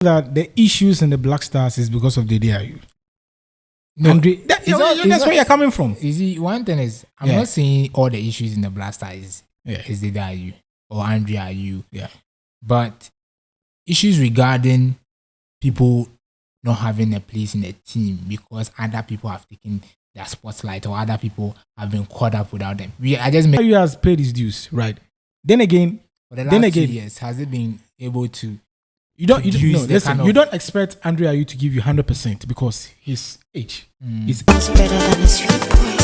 that the issues in the Black Stars is because of Dede Ayew. No, that's where you're coming from. You see, one thing is, I'm not saying all the issues in the Black Stars is Dede Ayew or Andre Ayew. Yeah. But issues regarding people not having a place in the team because other people have taken their spotlight or other people have been caught up without them. Ayew has paid his dues, right? Then again, for the last 2 years, has it been able to? You don't expect Andre Ayew to give you 100% because his age is better than a sweet poison.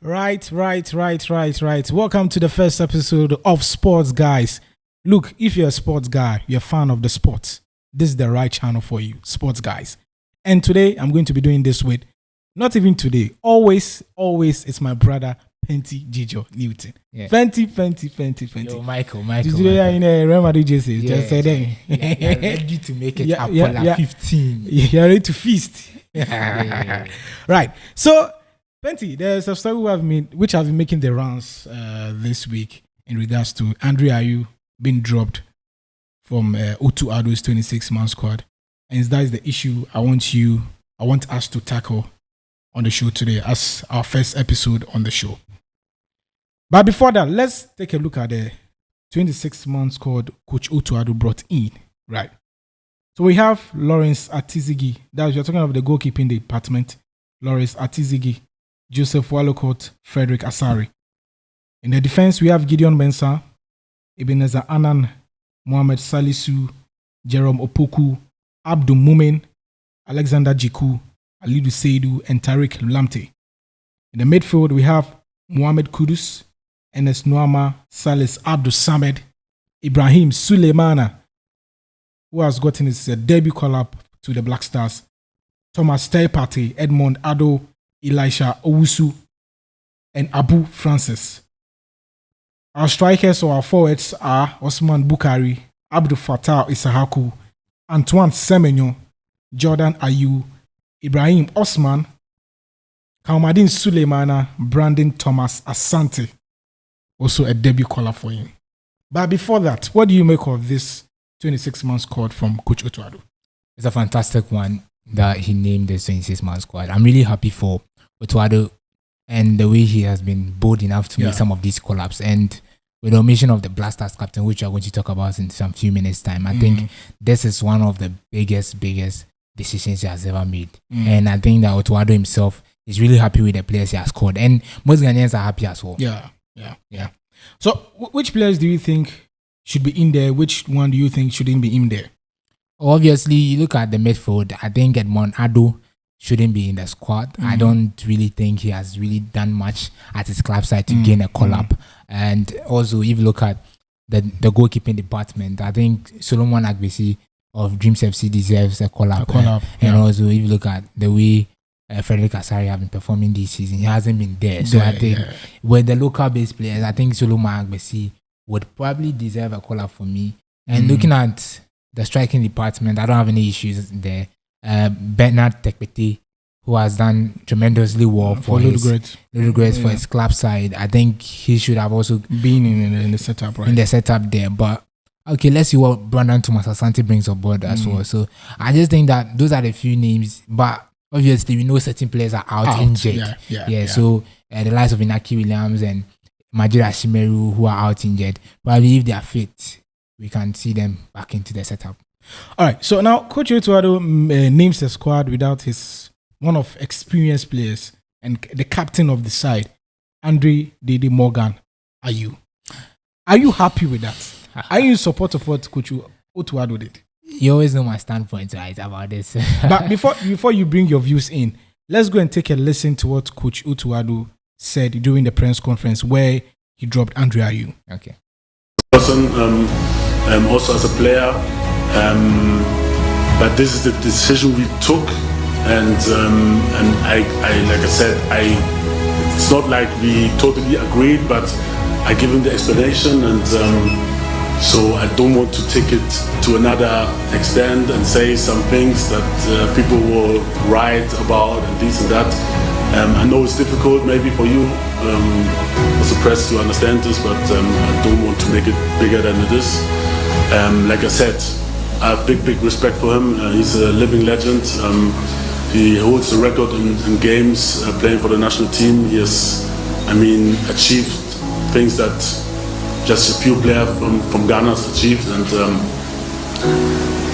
Right. Welcome to the first episode of Sports Guys. Look, if you're a sports guy, you're a fan of the sports, this is the right channel for you, Sports Guys. And today, I'm going to be doing this with, not even today, always, it's my brother, Penty Gijo Newton. Yeah. Penty. Yo, Michael. Today, in a Real Madrid jersey, just say that. You're ready to make it Apollo 15. You're ready to feast. Yeah. Right. So, Penty, there's a story which has been making the rounds this week in regards to Andre Ayew being dropped from O2 Ado's 26-man squad. And that is the issue I want us to tackle on the show today as our first episode on the show. But before that, let's take a look at the 26-man squad Coach O2 Ado brought in. Right. So we have Lawrence Atizigi. You're talking about the goalkeeping department. Lawrence Atizigi, Joseph Wallacott, Frederick Asari. In the defense, we have Gideon Mensah, Ebenezer Anan, Mohamed Salisu, Jerome Opoku, Abdul Mumin, Alexander Jiku, Alidu Seidu, and Tariq Lamte. In the midfield, we have Mohamed Kudus, Enes Noama, Salis Abdul Samed, Ibrahim Suleimana, who has gotten his debut call-up to the Black Stars, Thomas Teipate, Edmond Ado, Elisha Owusu, and Abu Francis. Our strikers or our forwards are Osman Bukari, Abdul Fattah Isahaku, Antoine Semenyo, Jordan Ayew, Ibrahim Osman, Kalmadin Suleimana, Brandon Thomas Asante. Also a debut caller for him. But before that, what do you make of this 26-man squad from Coach O2 Ado? It's a fantastic one that he named the 26-man squad. I'm really happy for O2 Ado and the way he has been bold enough to make some of these collabs. And with the omission of the Black Stars captain, which we are going to talk about in some few minutes' time, I think this is one of the biggest decisions he has ever made. And I think that O2 Ado himself is really happy with the players he has scored. And most Ghanaians are happy as well. Yeah. So, which players do you think should be in there? Which one do you think shouldn't be in there? Obviously, you look at the midfield, I think Edmond Ado shouldn't be in the squad. I don't really think he has really done much at his club side to gain a call-up. And also, if you look at the goalkeeping department, I think Solomon Agbesi of Dreams FC deserves a call-up. And also, if you look at the way Frederick Asari have been performing this season, he hasn't been there. So I think with the local-based players, I think Solomon Agbesi would probably deserve a call-up for me. And looking at the striking department, I don't have any issues there. Bernard Tekpete, who has done tremendously well for Little Greats for his club side. I think he should have also been in the setup, right? In the setup there. But okay, let's see what Brandon Thomas Asante brings aboard as well. So I just think that those are the few names. But obviously, we know certain players are out injured. So the likes of Inaki Williams and Majira Shimeru, who are out injured, probably if they are fit, we can see them back into the setup. All right, so now Coach O2 Ado names the squad without his one of experienced players and the captain of the side, Andre Dede Morgan Ayew. Are you happy with that? Are you in support of what Coach O2 Ado did? You always know my standpoint, right, about this. But before you bring your views in, let's go and take a listen to what Coach O2 Ado said during the press conference where he dropped Andre Ayew. Okay. Also as a player, but this is the decision we took, and I like I said, it's not like we totally agreed, but I give him the explanation, and so I don't want to take it to another extent and say some things that people will write about and this and that. I know it's difficult maybe for you as a press to understand this, but I don't want to make it bigger than it is. Like I said, I have big respect for him. He's a living legend. He holds the record in games playing for the national team. He has, achieved things that just a few players from Ghana has achieved, and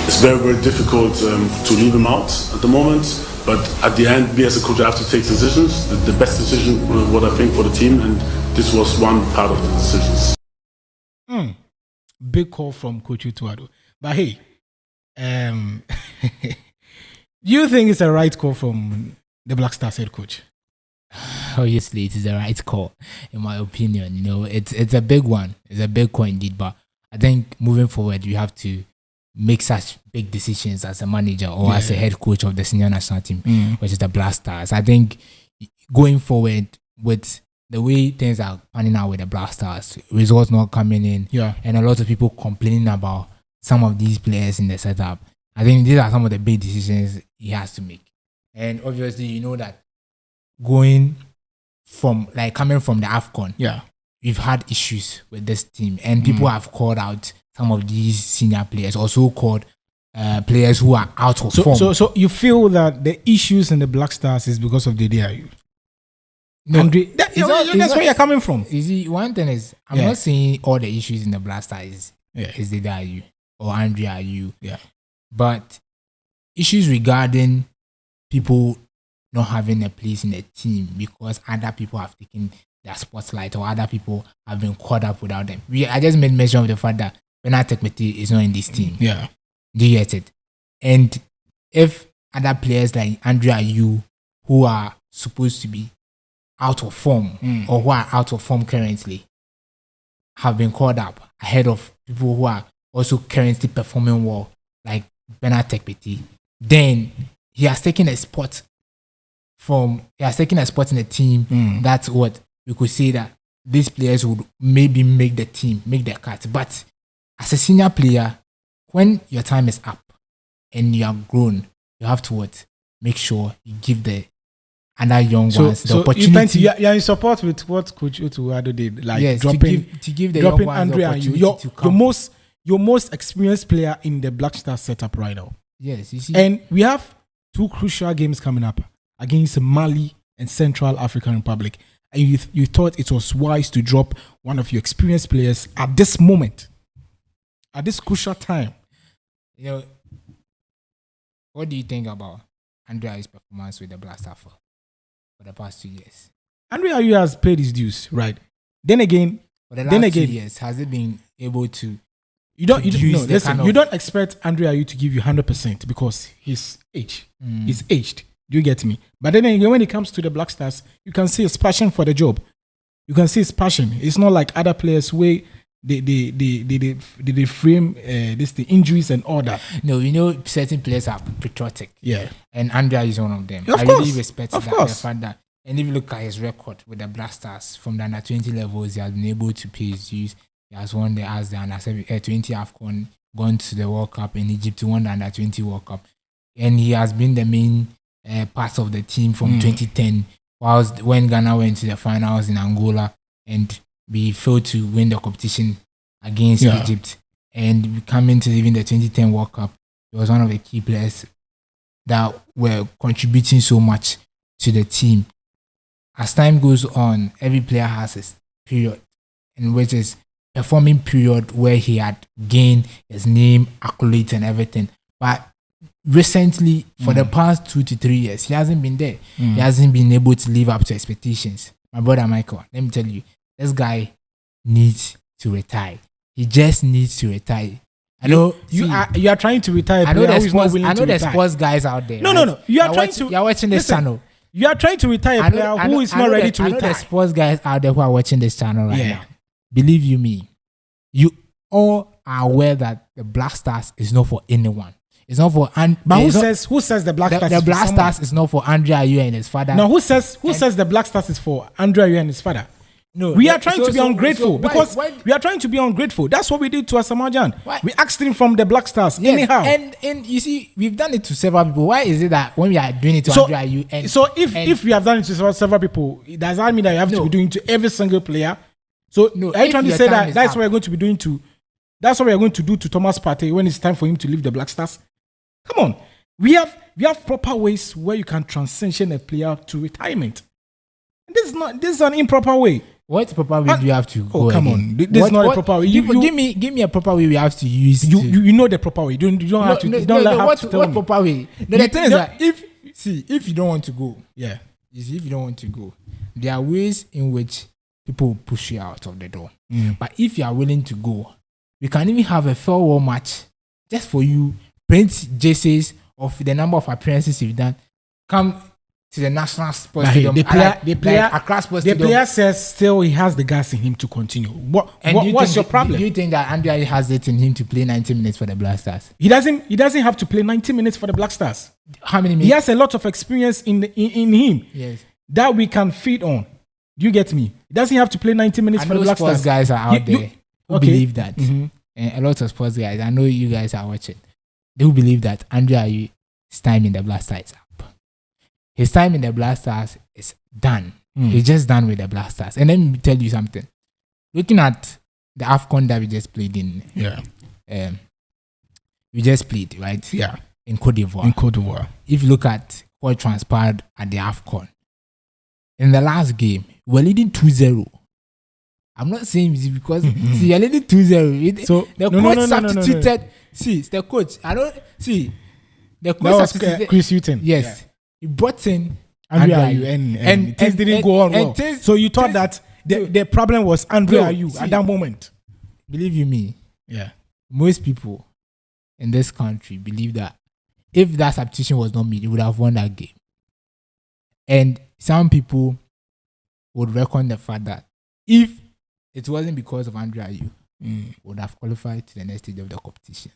it's very difficult to leave him out at the moment. But at the end, we as a coach have to take decisions. The best decision, what I think for the team, and this was one part of the decisions. Big call from Coach Utuado. But hey, do you think it's a right call from the Black Stars head coach? Obviously, it is the right call, in my opinion. It's a big one. It's a big call indeed. But I think moving forward, you have to make such big decisions as a manager or as a head coach of the senior national team, which is the Black Stars. I think going forward with the way things are panning out with the Black Stars, results not coming in, and a lot of people complaining about some of these players in the setup, I think these are some of the big decisions he has to make. And obviously, you know that coming from the AFCON, we've had issues with this team, and people have called out some of these senior players, also called players who are out of form. So you feel that the issues in the Black Stars is because of Dede Ayew? No, that's where you're coming from. You see, one thing is, I'm not saying all the issues in the Black Stars is Dede Ayew or Andre Ayew. But issues regarding people not having a place in the team because other people have taken their spotlight or other people have been caught up without them. I just made mention of the fact that Bernard Tekmete is not in this team. Do you get it? And if other players like Andre Ayew, who are supposed to be out of form or who are out of form currently, have been called up ahead of people who are also currently performing well, like Bernard Tekmete, then he has taken a spot in the team. That's what we could say that these players would maybe make the team, make the cut. But as a senior player, when your time is up and you are grown, you have to make sure you give the other young ones the opportunity. You're in support with what Coach Utuado did, like dropping the young ones Andre the Ayew, opportunity to come. your most experienced player in the Black Star setup right now. Yes, you see. And we have two crucial games coming up against Mali and Central African Republic. And you thought it was wise to drop one of your experienced players at this moment, at this crucial time. What do you think about Andre Ayew's performance with the Black Star for the past 2 years? Andre Ayew has paid his dues, right? Then again, for the last 2 years, has it been able to? You don't expect Andre Ayew to give you 100% because he's aged. He's aged. Do you get me? But then again, when it comes to the Black Stars, you can see his passion for the job. You can see his passion. It's not like other players where they frame the injuries and all that. No, certain players are patriotic. Yeah. And Andre is one of them. Of I course. really respect the fact that. And if you look at his record with the Black Stars from the under 20 levels, he has been able to pay his dues. He has won the under 20 AFCON, gone to the World Cup in Egypt to won the under 20 World Cup. And he has been the main part of the team from 2010, whilst when Ghana went to the finals in Angola and we failed to win the competition against Egypt. And we come into even the 2010 World Cup, he was one of the key players that were contributing so much to the team. As time goes on, every player has his period, in which is performing period where he had gained his name, accolades, and everything. But recently, for the past 2 to 3 years, he hasn't been there. He hasn't been able to live up to expectations. My brother Michael, let me tell you, this guy needs to retire. He just needs to retire. I know you are trying to retire. I know there's sports guys out there. No. You're watching this channel. You are trying to retire a player who is not ready to retire. I know there's sports guys out there who are watching this channel right now. Believe you me, you all are aware that the Black Stars is not for anyone. It's not for but who says the Black Stars? The Black Stars is not for Andre Ayew and his father. No, who says the Black Stars is for Andre Ayew and his father? No, we are trying to be so ungrateful because why- we are trying to be ungrateful. That's what we did to Asamajan. Why? We asked him from the Black Stars. Yes, Anyhow. and you see, we've done it to several people. Why is it that when we are doing it to So, Andrew Ayew and so if we have done it to several people, does that mean that you have to No. be doing to every single player? So No, are you if trying to your say time that is that's up. what we're going to be doing to? That's what we're going to do to Thomas Partey when it's time for him to leave the Black Stars? Come on, we have proper ways where you can transition a player to retirement. This is an improper way. what proper way do you have to go? Oh, come again? on. This is not a proper way. Give me a proper way we have to use. You know the proper way. You don't have to. You don't have to tell what me. proper way? No, the You- thing is no. that if you don't want to go, Yeah. you see, if you don't want to go, there are ways in which people will push you out of the door. But if you are willing to go, we can even have a farewell match just for you. Print jerseys of the number of appearances you've done. Come to the National Sports Like, Stadium. the player, Accra Sports the Stadium. player says still he has the gas in him to continue. What's your problem? Do you think that Andrea has it in him to play 90 minutes for the Blasters? He doesn't have to play 90 minutes for the Black Stars. How many He minutes? has a lot of experience in him Yes. that we can feed on. Do you get me? He doesn't have to play 90 minutes I for know the Black sports Stars. guys are out You- there who okay. believe that. Mhm. And a lot of sports guys, I know you guys are watching. They will believe that Andrea Ayew's time in the Blasters is up. His time in the Blasters is done. He's just done with the Blasters. And let me tell you something. Looking at the AFCON that we just played in, Yeah. we just played, right? Yeah. In Cote d'Ivoire. In Cote d'Ivoire. If you look at what transpired at the AFCON, in the last game, we're leading 2-0. I'm not saying this because see, you're leading 2-0. So The no, coach no, no, no, substituted. no. See, it's the coach. I don't see. The coach That was substituted. Chris Hughton. Yes, he brought in Andrea Andrea Ayew and things didn't go on well. things- So you thought things- that the problem was Andrea No, Ayew see. at that moment. Believe you me, Yeah. most people in this country believe that if that substitution was not made, he would have won that game. And some people would reckon the fact that if it wasn't because of Andrea Ayew, would have qualified to the next stage of the competition.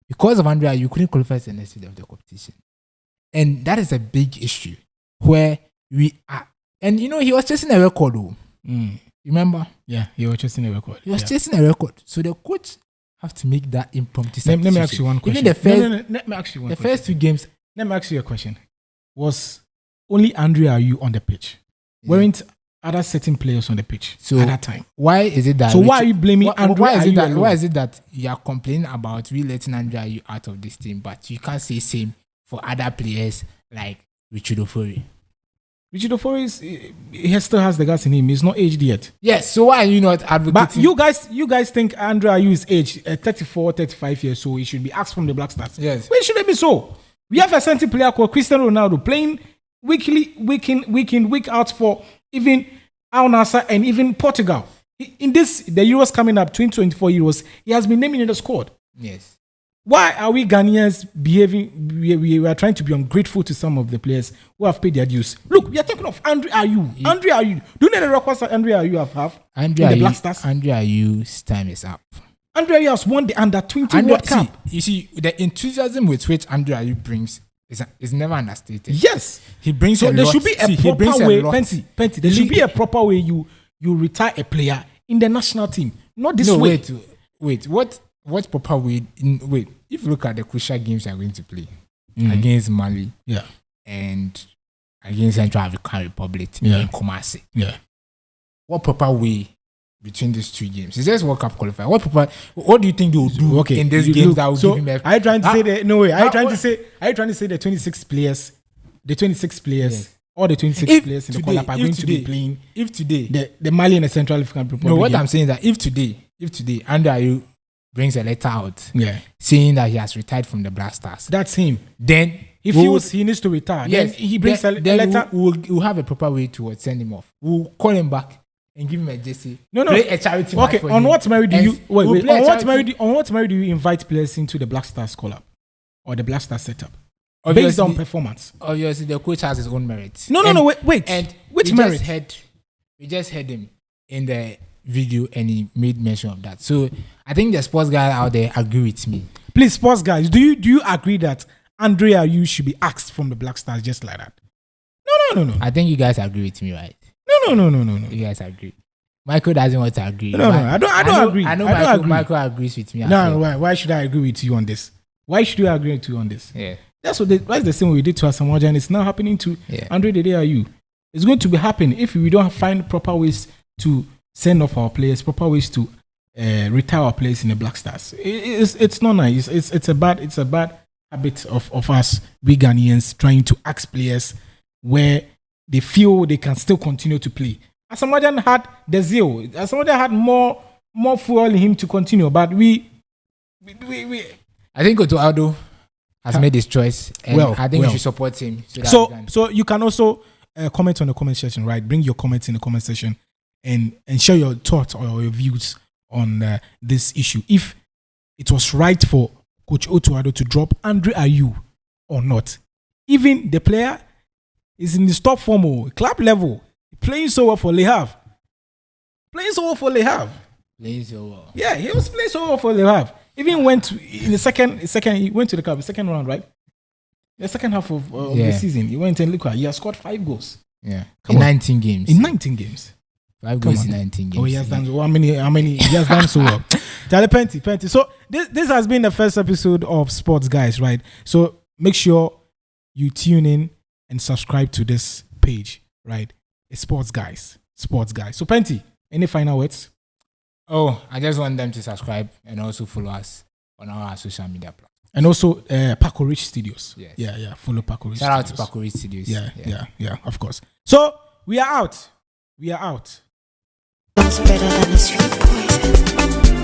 Because of Andrea, you couldn't qualify to the next stage of the competition. And that is a big issue where we are. And you know, he was chasing a record, though. Remember? Yeah, he was chasing a record. He was Yeah. chasing a record. So the coach have to make that impromptu Let me substitution. ask you one question. Even the first, No, let me ask you one the question. first two games, Let me ask you a question. Was only Andrea Ayew on the pitch? Weren't other certain players on the pitch So at that time? why is it that? So why are you blaming Andrea why is it Ayew that? alone? Why is it that you are complaining about we letting Andrea Ayew out of this team, but you can't say same for other players like Richard Ofori? Richard Ofori he still has the gas in him. He's not aged yet. Yes. So why are you not advocating? But you guys think Andrea Ayew is aged 34, 35 years, so he should be asked from the Black Stars. Yes. Why should it be so? We have a certain player called Cristiano Ronaldo playing weekly, week in, week out for even Al Nassr and even Portugal. In the Euros coming up, 2024 Euros, he has been named in the squad. Yes. Why are we Ghanaians behaving? We are trying to be ungrateful to some of the players who have paid their dues. Look, we are talking of Andrea Ayew. Andrea Ayew. Do you know the records that Andrea Ayew have? Andrea in the Black Stars? Andrea Ayew's time is up. Andrea Ayew has won the Under-20 World Cup. You see, the enthusiasm with which Andrea Ayew brings is never understated. Yes. He brings So a there lot. should be a See, he brings proper a way, lot. Penty. There should be a proper way you retire a player in the national team, not this way. Wait. What proper way? Wait. If you look at the crucial games you are going to play against Mali, Yeah, and against Central African Republic Yeah. in Kumasi, yeah. what proper way between these two games? It's just World Cup qualifier. What do you think they will do in these games look, that will so give him a? are you trying to say that? No way. Are you trying to what- say? Are you trying to say the 26 players? The 26 players, Yes. all the 26 If players in the today- call-up are if going to be today- playing If today, the Mali and the Central African Republic. no, what game. I'm saying is that if today Andrea Ayew brings a letter out Yeah, saying that he has retired from the Black Stars, that's him. then He we feels would- he needs to retire. yes, Then he brings then a letter. We'll have a proper way to send him off. We'll call him back and give him a jersey. No. Play a charity match Okay, for on him. what merit do And you wait? we'll play a On what charity- merit do you invite players into the Black Stars call-up or the Black Stars setup based Obviously- on performance? Obviously, the coach has his own merits. No, wait. And Which we merit? We just heard him in the video, and he made mention of that. So I think the sports guy out there agree with me. Please, sports guys, do you agree that Andrea Ayew should be axed from the Black Stars just like that? No. I think you guys agree with me, right? No. You guys agree. Michael doesn't want to agree. No, I don't agree. I know I don't Michael, agree. Michael agrees with me. No, why should I agree with you on this? Why should you agree with you on this? Yeah. That's the same we did to Asamoah, and it's now happening to Andre Dede Ayew. It's going to be happening if we don't find proper ways to send off our players, proper ways to retire our players in the Black Stars. It's not nice. It's a bad habit of us, we Ghanaians, trying to ask players where they feel they can still continue to play. Asamoah had the zeal. Asamoah had more fuel in him to continue, but we I think Otuado has made his choice, and I think we should support him. So you can also comment on the comment section, right? Bring your comments in the comment section and share your thoughts or your views on this issue. If it was right for Coach Otuado to drop Andre Ayew or not. Even the player is in the top form, club level, playing so well for Le Havre. Yeah, he was playing so well for Le Havre. Even went to, in the second. He went to the cup, the second round, right? The second half of the season, he went and look at. He has scored 5 goals. Yeah, in 19 games. 5 goals in 19 games. Oh, he has done so. How many? He has done so well. Charlie Penty. So this has been the first episode of Sports Guys, right? So make sure you tune in and subscribe to this page, right? It's Sports Guys. So Penty, any final words? Oh, I just want them to subscribe and also follow us on our social media platforms. And also Paco Rich Studios. Yes. Yeah. Follow Paco Rich Shout out Studios. to Paco Rich Studios. Yeah, of course. So we are out. It's better than a sweet poison.